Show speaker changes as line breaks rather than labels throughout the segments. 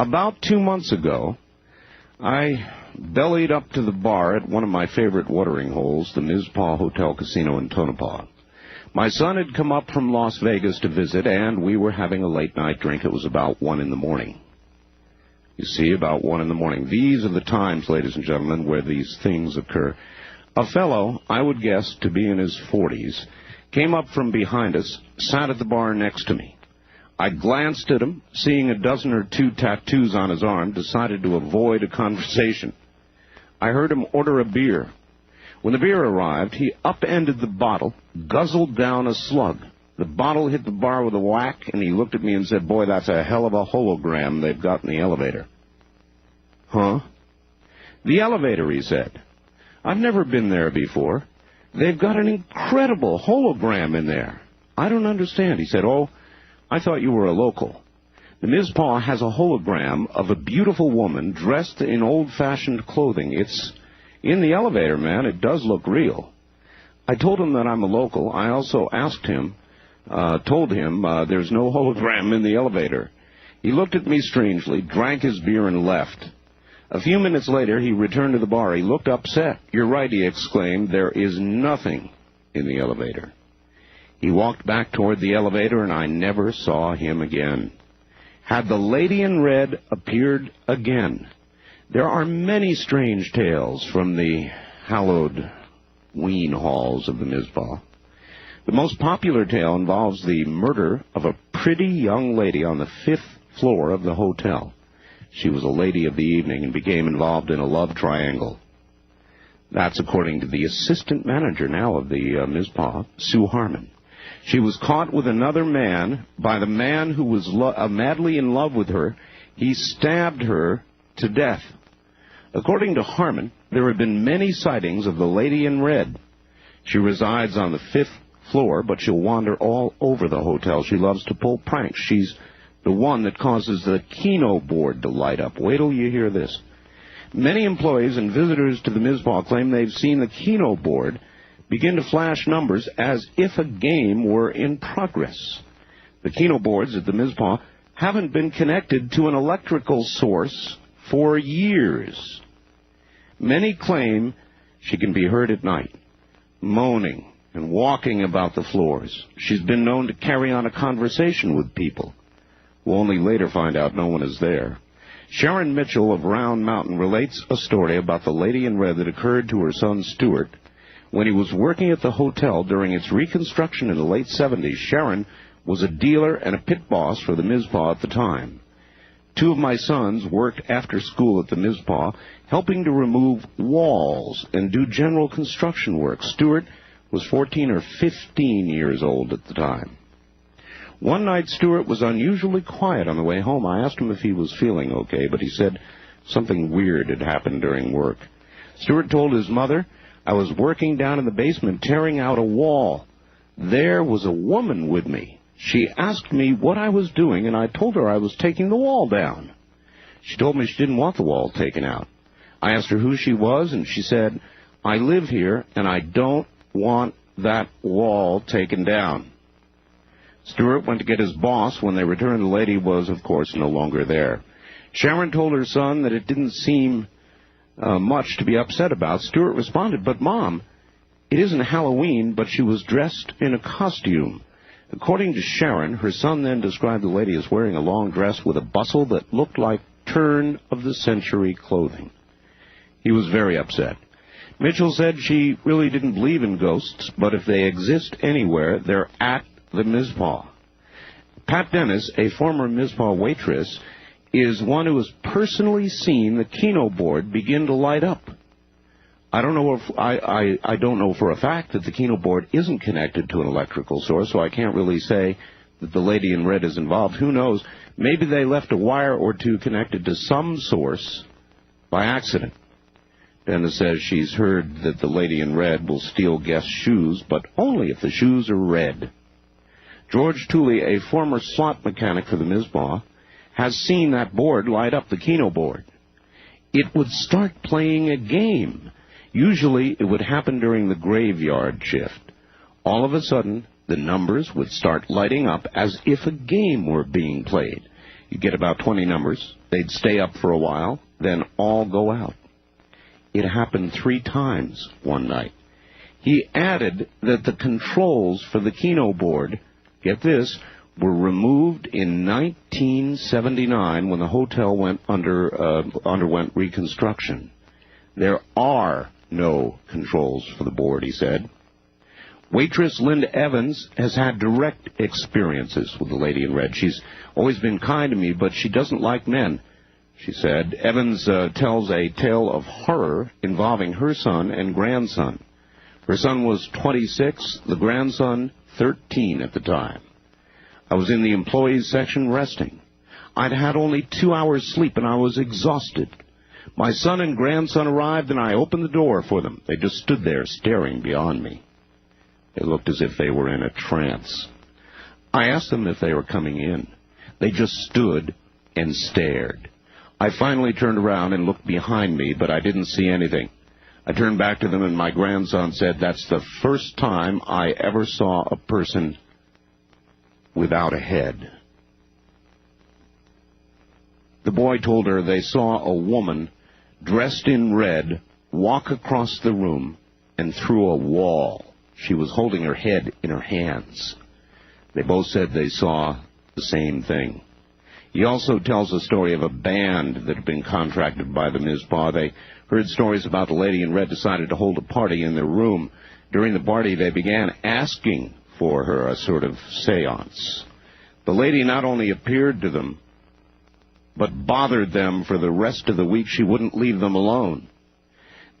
About 2 months ago, I bellied up to the bar at one of my favorite watering holes, the Mizpah Hotel Casino in Tonopah. My son had come up from Las Vegas to visit, and we were having a late-night drink. It was about 1 in the morning. You see, about 1 in the morning. These are the times, ladies and gentlemen, where these things occur. A fellow, I would guess to be in his 40s, came up from behind us, sat at the bar next to me. I glanced at him, seeing a dozen or two tattoos on his arm, decided to avoid a conversation. I heard him order a beer. When the beer arrived, he upended the bottle, guzzled down a slug. The bottle hit the bar with a whack, and he looked at me and said, "Boy, that's a hell of a hologram they've got in the elevator." Huh? The elevator, he said. I've never been there before. They've got an incredible hologram in there. I don't understand. He said, "Oh, I thought you were a local. The Mizpah has a hologram of a beautiful woman dressed in old-fashioned clothing. It's in the elevator, man. It does look real." I told him that I'm a local. I also told him there's no hologram in the elevator. He looked at me strangely, drank his beer, and left. A few minutes later, he returned to the bar. He looked upset. "You're right," he exclaimed. "There is nothing in the elevator." He walked back toward the elevator, and I never saw him again. Had the lady in red appeared again? There are many strange tales from the hallowed ween halls of the Mizpah. The most popular tale involves the murder of a pretty young lady on the 5th floor of the hotel. She was a lady of the evening and became involved in a love triangle. That's according to the assistant manager now of the Mizpah, Sue Harmon. She was caught with another man by the man who was madly in love with her. He stabbed her to death. According to Harmon, there have been many sightings of the lady in red. She resides on the 5th floor, but she'll wander all over the hotel. She loves to pull pranks. She's the one that causes the Keno board to light up. Wait till you hear this. Many employees and visitors to the Mizpah claim they've seen the Keno board begin to flash numbers as if a game were in progress. The Keno boards at the Mizpah haven't been connected to an electrical source for years. Many claim she can be heard at night, moaning and walking about the floors. She's been known to carry on a conversation with people. We'll only later find out no one is there. Sharon Mitchell of Round Mountain relates a story about the lady in red that occurred to her son Stuart when he was working at the hotel during its reconstruction in the late 70s. Sharon was a dealer and a pit boss for the Mizpah at the time. 2 of my sons worked after school at the Mizpah, helping to remove walls and do general construction work. Stuart was 14 or 15 years old at the time. One night, Stuart was unusually quiet on the way home. I asked him if he was feeling okay, but he said something weird had happened during work. Stuart told his mother, "I was working down in the basement tearing out a wall. There was a woman with me. She asked me what I was doing, and I told her I was taking the wall down. She told me she didn't want the wall taken out. I asked her who she was, and she said, 'I live here, and I don't want that wall taken down.'" Stuart went to get his boss. When they returned, the lady was, of course, no longer there. Sharon told her son that it didn't seem much to be upset about. Stuart responded, "But, Mom, it isn't Halloween, but she was dressed in a costume." According to Sharon, her son then described the lady as wearing a long dress with a bustle that looked like turn-of-the-century clothing. He was very upset. Mitchell said she really didn't believe in ghosts, but if they exist anywhere, they're at the Mizpah. Pat Dennis, a former Mizpah waitress, is one who has personally seen the Keno board begin to light up. I don't know for a fact that the Keno board isn't connected to an electrical source, so I can't really say that the lady in red is involved. Who knows? Maybe they left a wire or two connected to some source by accident. Dennis says she's heard that the lady in red will steal guests' shoes, but only if the shoes are red. George Tooley, a former slot mechanic for the Mizpah, has seen that board light up, the Keno board. It would start playing a game. Usually it would happen during the graveyard shift. All of a sudden, the numbers would start lighting up as if a game were being played. You get about 20 numbers. They'd stay up for a while, then all go out. It happened 3 times one night. He added that the controls for the Keno board, get this, were removed in 1979 when the hotel underwent reconstruction. There are no controls for the board, he said. Waitress Linda Evans has had direct experiences with the lady in red. She's always been kind to me, but she doesn't like men, she said. Evans tells a tale of horror involving her son and grandson. Her son was 26, the grandson 13 at the time. I was in the employees section resting. I'd had only 2 hours sleep and I was exhausted. My son and grandson arrived and I opened the door for them. They just stood there staring beyond me. They looked as if they were in a trance. I asked them if they were coming in. They just stood and stared. I finally turned around and looked behind me, but I didn't see anything. I turned back to them and my grandson said, "That's the first time I ever saw a person without a head." The boy told her they saw a woman dressed in red walk across the room and through a wall. She was holding her head in her hands. They both said they saw the same thing. He also tells a story of a band that had been contracted by the Mizpah. They heard stories about the lady in red decided to hold a party in their room. During the party, they began asking for her, a sort of seance. The lady not only appeared to them, but bothered them for the rest of the week. She wouldn't leave them alone.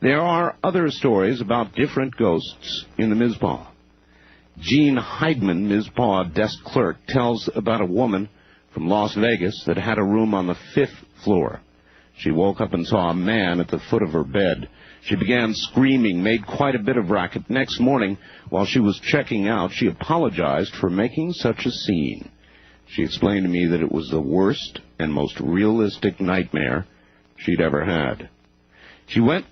There are other stories about different ghosts in the Mizpah. Gene Heidman, Mizpah desk clerk, tells about a woman from Las Vegas that had a room on the 5th floor. She woke up and saw a man at the foot of her bed. She began screaming, made quite a bit of racket. Next morning, while she was checking out, she apologized for making such a scene. She explained to me that it was the worst and most realistic nightmare she'd ever had. She went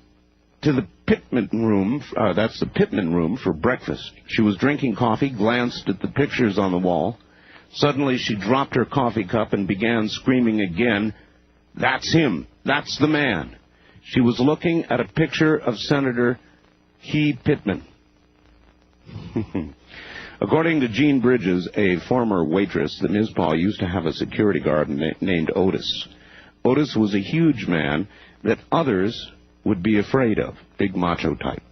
to the Pittman room, that's the Pittman room, for breakfast. She was drinking coffee, glanced at the pictures on the wall. Suddenly she dropped her coffee cup and began screaming again, "That's him! That's the man!" She was looking at a picture of Senator Key Pittman. According to Jean Bridges, a former waitress, the Mizpah used to have a security guard named Otis. Otis was a huge man that others would be afraid of, big macho type.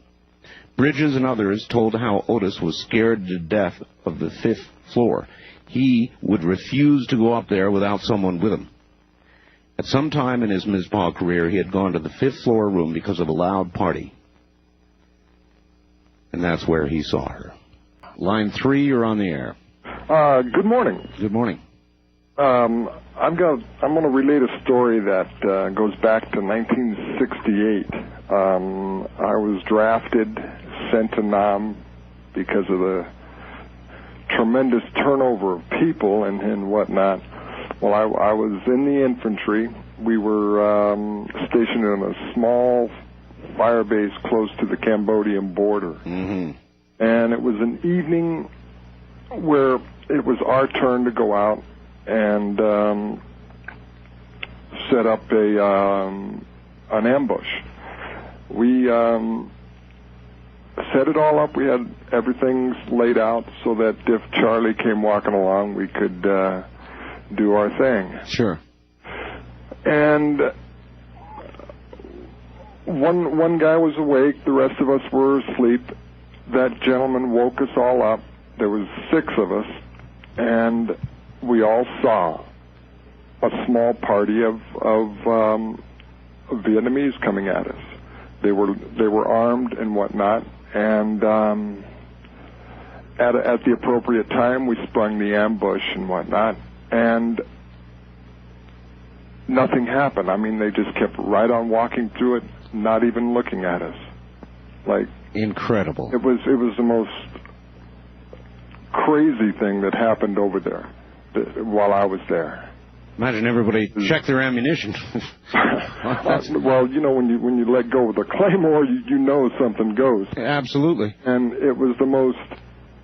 Bridges and others told how Otis was scared to death of the 5th floor. He would refuse to go up there without someone with him. At some time in his Mizpah career, he had gone to the 5th floor room because of a loud party. And that's where he saw her. Line 3, you're on the air.
Good morning.
Good morning.
I'm going to relate a story that goes back to 1968. I was drafted, sent to Nam because of the tremendous turnover of people and whatnot. Well, I was in the infantry. We were stationed in a small fire base close to the Cambodian border.
Mm-hmm.
And it was an evening where it was our turn to go out and set up an ambush. We set it all up. We had everything laid out so that if Charlie came walking along, we could do our thing.
Sure.
And one guy was awake. The rest of us were asleep. That gentleman woke us all up. There was 6 of us, and we all saw a small party of Vietnamese coming at us. They were armed and whatnot, and at the appropriate time, we sprung the ambush and whatnot, and nothing happened. I mean, they just kept right on walking through it, not even looking at us. Like,
incredible.
It was the most crazy thing that happened over there while I was there.
Imagine everybody check their ammunition.
Well, you know, when you let go of the claymore, you know something goes.
Absolutely.
And it was the most.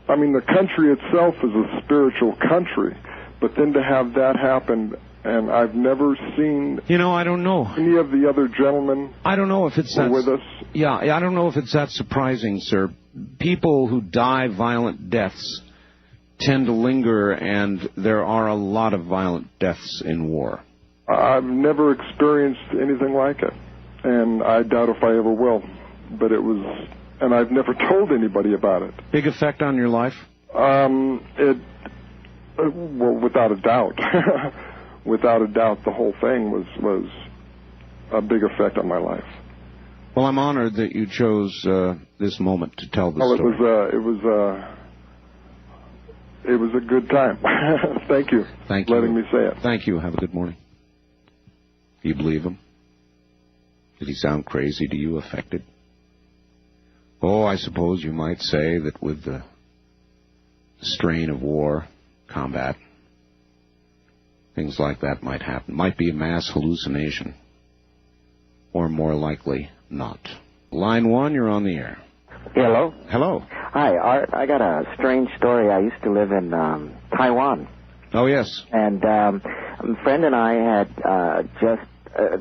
I mean, the country itself is a spiritual country, but then to have that happen And I've never seen
I don't know.
any of the other gentlemen
I don't know if it's that,
with us.
Yeah, I don't know if it's that surprising, sir. People who die violent deaths tend to linger, and there are a lot of violent deaths in war.
I've never experienced anything like it, and I doubt if I ever will. But it was, and I've never told anybody about it.
Big effect on your life?
Well, without a doubt. Without a doubt, the whole thing was a big effect on my life.
Well, I'm honored that you chose this moment to tell the story.
It was a good time. Thank you.
Thank
for
you.
letting me say it.
Thank you. Have a good morning. Do you believe him? Did he sound crazy to you, affected? Oh, I suppose you might say that with the strain of war, combat, things like that might happen. Might be a mass hallucination. Or more likely, not. Line 1, you're on the air.
Hello?
Hello.
Hi, Art. I got a strange story. I used to live in Taiwan.
Oh, yes.
And a friend and I had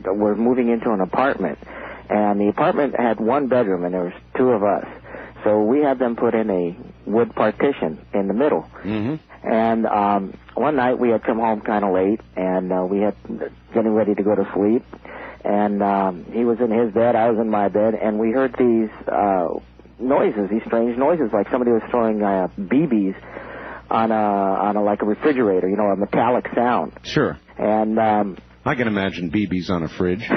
were moving into an apartment. And the apartment had one bedroom, and there was two of us. So we had them put in a wood partition in the middle.
Mm-hmm.
And one night we had come home kind of late, and we had getting ready to go to sleep. And he was in his bed, I was in my bed, and we heard these noises, these strange noises, like somebody was throwing BBs on a like a refrigerator, a metallic sound.
Sure.
And
I can imagine BBs on a fridge.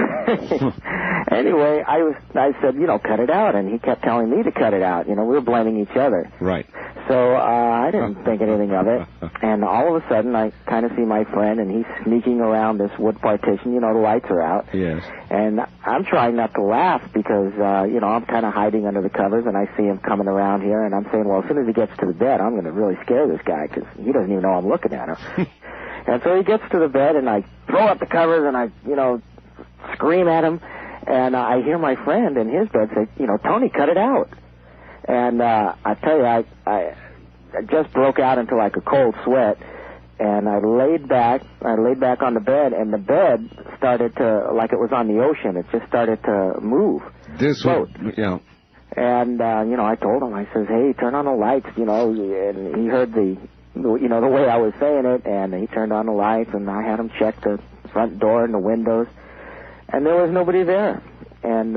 Anyway, I said, cut it out, and he kept telling me to cut it out. We were blaming each other.
Right.
So I didn't think anything of it, and all of a sudden I kind of see my friend, and he's sneaking around this wood partition. The lights are out.
Yes.
And I'm trying not to laugh because, I'm kind of hiding under the covers, and I see him coming around here, and I'm saying, well, as soon as he gets to the bed, I'm going to really scare this guy because he doesn't even know I'm looking at him. And so he gets to the bed, and I throw up the covers, and I, scream at him, and I hear my friend in his bed say, Tony, cut it out. And I tell you, I just broke out into like a cold sweat, and I laid back on the bed, and the bed started to, like it was on the ocean, it just started to move. Float.
Yeah.
And, I told him, I says, hey, turn on the lights, and he heard the way I was saying it, and he turned on the lights, and I had him check the front door and the windows, and there was nobody there. And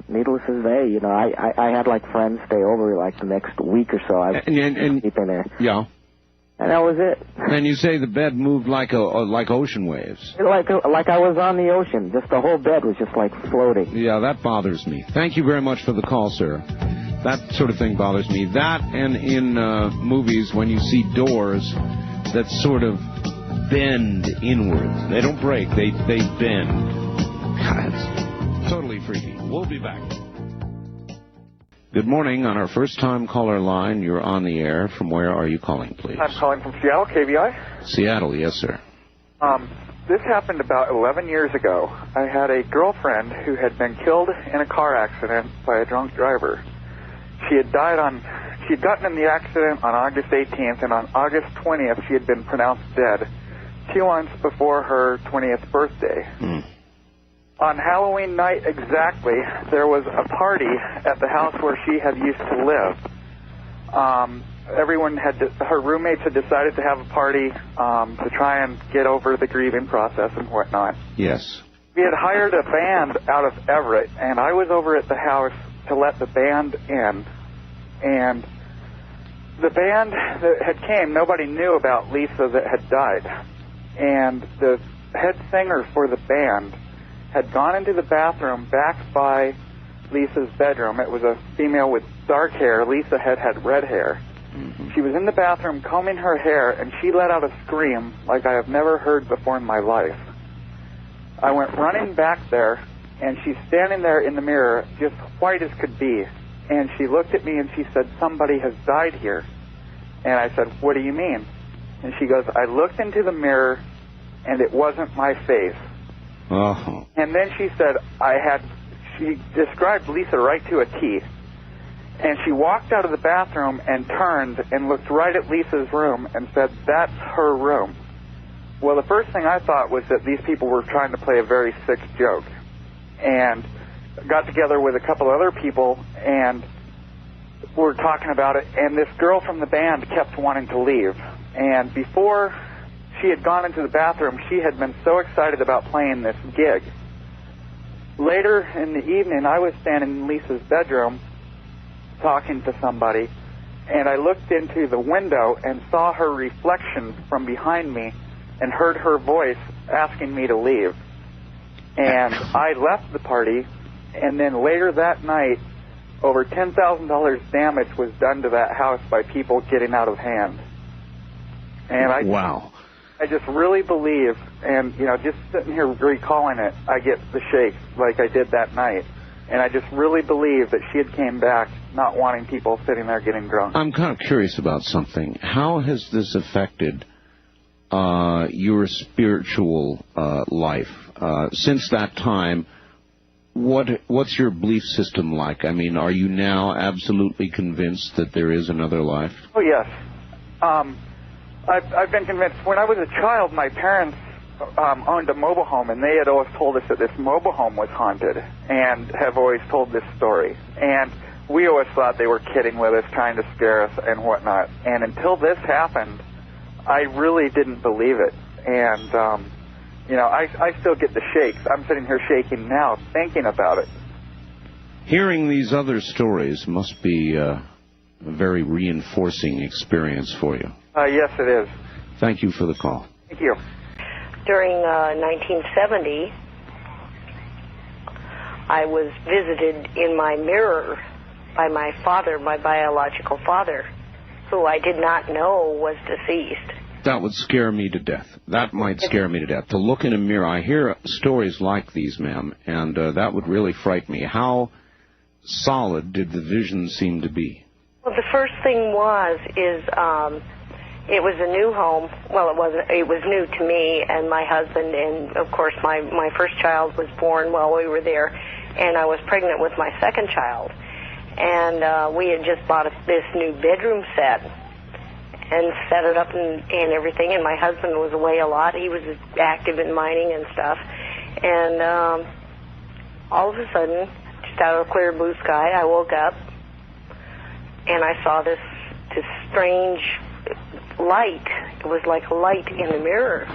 needless to say, I had like friends stay over like the next week or so. I was sleeping there.
Yeah.
And that was it.
And you say the bed moved like ocean waves.
Like I was on the ocean. Just the whole bed was just like floating.
Yeah, that bothers me. Thank you very much for the call, sir. That sort of thing bothers me. That and in movies when you see doors that sort of bend inwards. They don't break. They bend. God, it's totally freaky. We'll be back. Good morning. On our first-time caller line, you're on the air. From where are you calling, please?
I'm calling from Seattle, KVI.
Seattle, yes, sir.
This happened about 11 years ago. I had a girlfriend who had been killed in a car accident by a drunk driver. She had gotten in the accident on August 18th, and on August 20th, she had been pronounced dead 2 months before her 20th birthday.
Mm.
On Halloween night exactly, there was a party at the house where she had used to live. Her roommates had decided to have a party to try and get over the grieving process and whatnot.
Yes.
We had hired a band out of Everett, and I was over at the house to let the band in. And the band that had came, nobody knew about Lisa that had died. And the head singer for the band had gone into the bathroom back by Lisa's bedroom. It was a female with dark hair. Lisa had red hair.
Mm-hmm.
She was in the bathroom combing her hair, and she let out a scream like I have never heard before in my life. I went running back there, and she's standing there in the mirror, just white as could be. And she looked at me and she said, somebody has died here. And I said, what do you mean? And she goes, I looked into the mirror, and it wasn't my face.
Oh.
And then she said, she described Lisa right to a T. And she walked out of the bathroom and turned and looked right at Lisa's room and said, that's her room. Well, the first thing I thought was that these people were trying to play a very sick joke, and got together with a couple other people, and were talking about it, and this girl from the band kept wanting to leave. And before she had gone into the bathroom, she had been so excited about playing this gig. Later in the evening, I was standing in Lisa's bedroom talking to somebody, and I looked into the window and saw her reflection from behind me and heard her voice asking me to leave. And I left the party, and then later that night, over $10,000 damage was done to that house by people getting out of hand. And
wow.
I just really believe, and, you know, just sitting here recalling it, I get the shakes like I did that night. And I just really believe that she had came back not wanting people sitting there getting drunk.
I'm kind of curious about something. How has this affected your spiritual life? Since that time, what's your belief system like? I mean, are you now absolutely convinced that there is another life?
Oh, yes. I've been convinced. When I was a child, my parents owned a mobile home, and they had always told us that this mobile home was haunted, and have always told this story. And we always thought they were kidding with us, trying to scare us and whatnot. And until this happened, I really didn't believe it. And, you know, I still get the shakes. I'm sitting here shaking now thinking about it.
Hearing these other stories must be a very reinforcing experience for you.
Yes, it is.
Thank you for the call.
Thank you.
During 1970, I was visited in my mirror by my father, my biological father, who I did not know was deceased.
That would scare me to death. That might scare me to death. To look in a mirror, I hear stories like these, ma'am, and that would really frighten me. How solid did the vision seem to be?
Well, the first thing it was a new home. Well, it was new to me and my husband, and of course my first child was born while we were there, and I was pregnant with my second child. And we had just bought this new bedroom set and set it up and everything, and my husband was away a lot. He was active in mining and stuff. And all of a sudden, just out of a clear blue sky, I woke up and I saw this strange light. It was like a light in the mirror.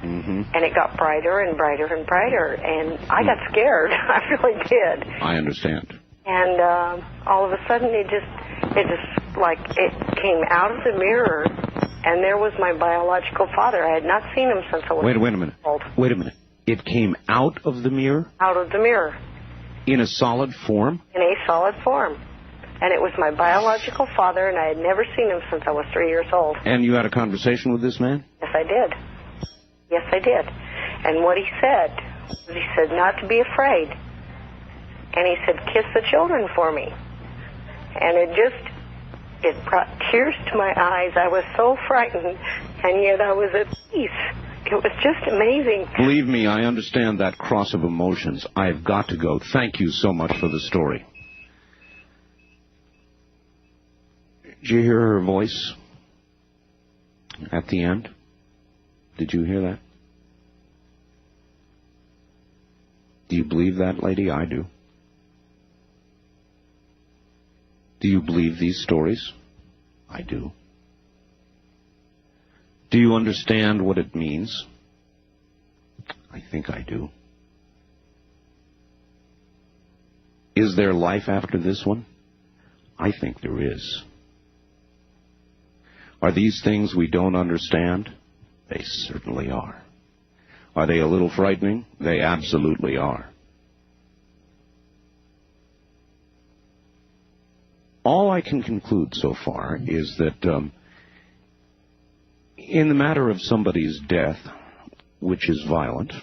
Mm-hmm.
And it got brighter and brighter and brighter, and I got scared. I really did.
I understand.
And all of a sudden, it came out of the mirror, and there was my biological father. I had not seen him since I was
Wait a minute.
old.
Wait a minute. It came out of the mirror?
Out of the mirror.
In a solid form?
In a solid form. And it was my biological father, and I had never seen him since I was 3 years old.
And you had a conversation with this man?
Yes, I did. Yes, I did. And what he said not to be afraid. And he said, kiss the children for me. And it brought tears to my eyes. I was so frightened, and yet I was at peace. It was just amazing.
Believe me, I understand that cross of emotions. I've got to go. Thank you so much for the story. Did you hear her voice at the end? Did you hear that? Do you believe that, lady? I do. Do you believe these stories? I do. Do you understand what it means? I think I do. Is there life after this one? I think there is. Are these things we don't understand? They certainly are. Are they a little frightening? They absolutely are. All I can conclude so far is that in the matter of somebody's death, which is violent,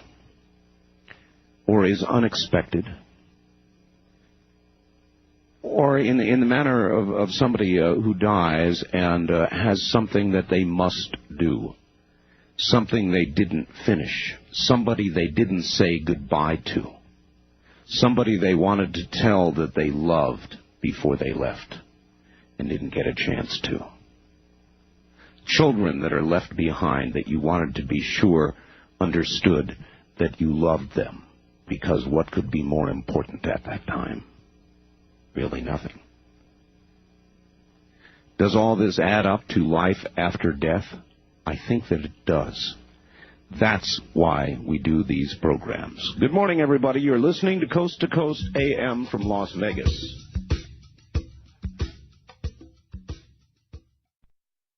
or is unexpected, or in the manner of somebody who dies and has something that they must do, something they didn't finish, somebody they didn't say goodbye to, somebody they wanted to tell that they loved before they left and didn't get a chance to. children that are left behind that you wanted to be sure understood that you loved them, because what could be more important at that time? Really nothing. Does all this add up to life after death? I think that it does. That's why we do these programs. Good morning, everybody. You're listening to Coast AM from Las Vegas.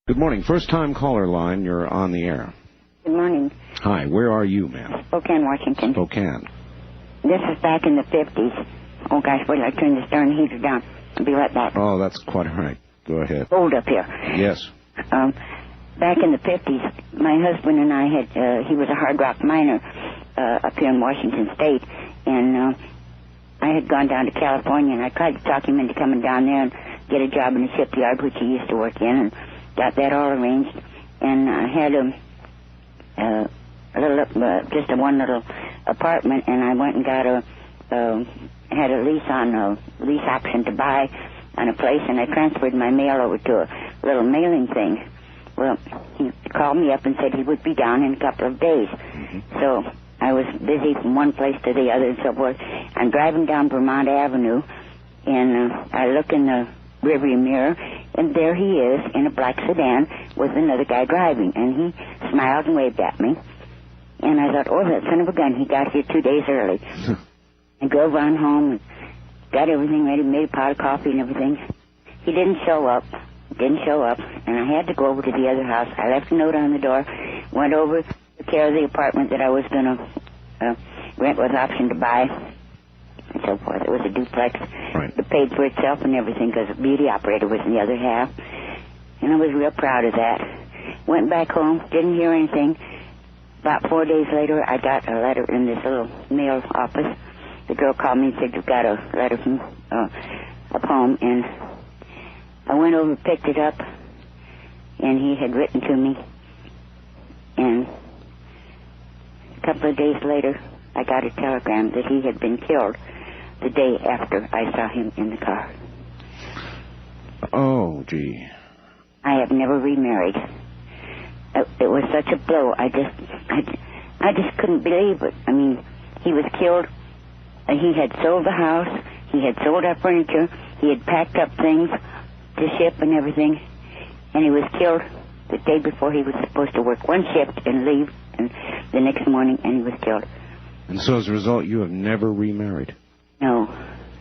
Good morning. First-time caller line. You're on the air.
Good morning.
Hi. Where are you, ma'am?
Spokane, Washington.
Spokane.
This is back in the 50s. Oh, gosh, wait till I turn the darn heater down. I'll be right back.
Oh, that's quite all right. Go ahead.
Cold up here.
Yes.
Back in the 50s, my husband and I had, he was a hard rock miner up here in Washington State, and I had gone down to California, and I tried to talk him into coming down there and get a job in the shipyard, which he used to work in, and got that all arranged. And I had a little, just a one little apartment, and I went and got had a lease option to buy on a place, and I transferred my mail over to a little mailing thing. Well, he called me up and said he would be down in a couple of days. Mm-hmm. So I was busy from one place to the other and so forth. I'm driving down Vermont Avenue, and I look in the rearview mirror, and there he is in a black sedan with another guy driving, and he smiled and waved at me. And I thought, oh, that son of a gun, he got here 2 days early. I drove on home and got everything ready, made a pot of coffee and everything. He didn't show up, and I had to go over to the other house. I left a note on the door, went over, took care of the apartment that I was going to rent with option to buy, and so forth. It was a duplex.
Right.
It paid for itself and everything because the beauty operator was in the other half, and I was real proud of that. Went back home, didn't hear anything. About 4 days later, I got a letter in this little mail office. The girl called me and said, you've got a letter from up home, and I went over and picked it up, and he had written to me, and a couple of days later, I got a telegram that he had been killed the day after I saw him in the car.
Oh, gee.
I have never remarried. It was such a blow. I just couldn't believe it. I mean, he was killed. He had sold the house. He had sold our furniture. He had packed up things to ship and everything. And he was killed the day before he was supposed to work one shift and leave, and the next morning, and he was killed.
And so as a result, you have never remarried?
No.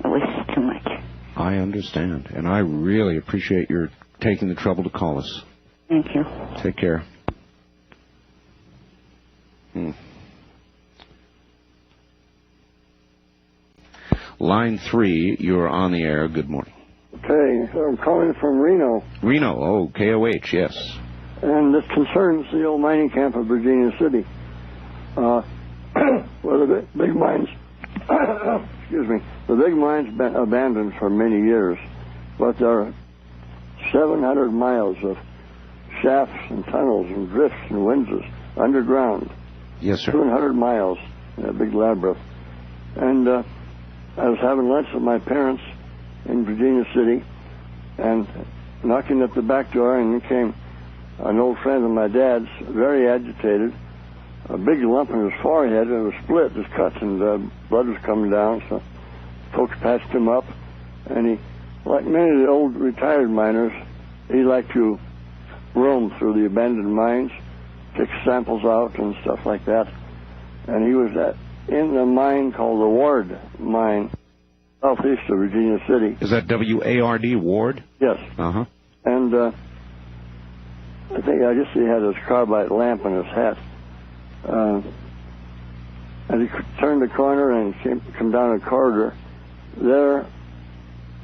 It was too much.
I understand. And I really appreciate your taking the trouble to call us.
Thank you.
Take care. Line 3, you're on the air. Good morning.
Okay, I'm calling from Reno.
Reno, oh, KOH, yes.
And this concerns the old mining camp of Virginia City. Where the big mines, the big mines been abandoned for many years, but there are 700 miles of shafts and tunnels and drifts and winzes underground.
Yes, sir.
200 miles in a big labyrinth. And I was having lunch with my parents in Virginia City, and knocking at the back door, and in came an old friend of my dad's, very agitated, a big lump in his forehead, and it was split, his cuts, and blood was coming down, so folks patched him up, and he, like many of the old retired miners, he liked to roam through the abandoned mines, take samples out and stuff like that, and he was in the mine called the Ward Mine, southeast of Virginia City.
Is that W-A-R-D, Ward?
Yes.
Uh-huh.
And I guess he had his carbide lamp in his hat. As he turned the corner and come down a corridor, there,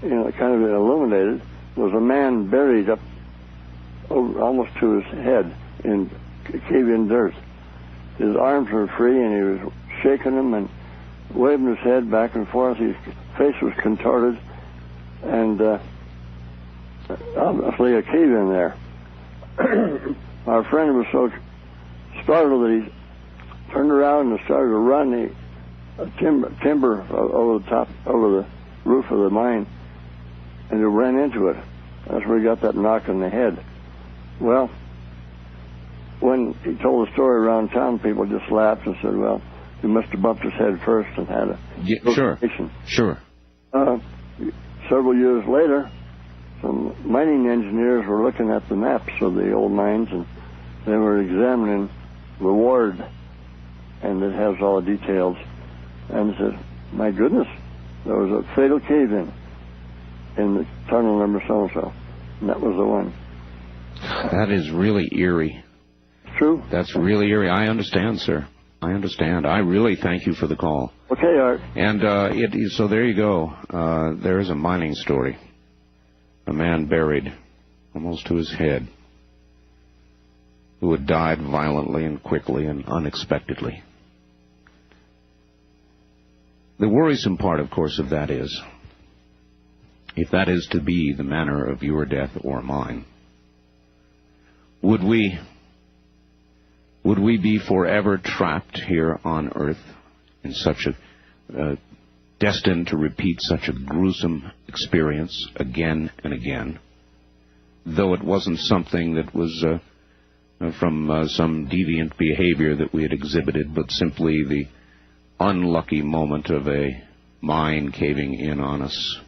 kind of illuminated, was a man buried up almost to his head in cave-in dirt. His arms were free, and he was shaking them and waving his head back and forth. His face was contorted, and obviously a cave in there. Our friend was so startled that he turned around and started to run the timber over the roof of the mine, and he ran into it. That's where he got that knock on the head. Well, when he told the story around town, people just laughed and said, well, he must have bumped his head first and had a
Sure. Sure.
Several years later, some mining engineers were looking at the maps of the old mines, and they were examining the ward, and it has all the details. And they said, my goodness, there was a fatal cave-in in the tunnel number so-and-so, and that was the one.
That is really eerie.
True.
That's really eerie. I understand, sir. I understand. I really thank you for the call.
Okay, Art.
And so there you go. There is a mining story. A man buried almost to his head who had died violently and quickly and unexpectedly. The worrisome part, of course, of that is, if that is to be the manner of your death or mine, would we be forever trapped here on earth in such a destined to repeat such a gruesome experience again and again, though it wasn't something that was from some deviant behavior that we had exhibited, but simply the unlucky moment of a mine caving in on us?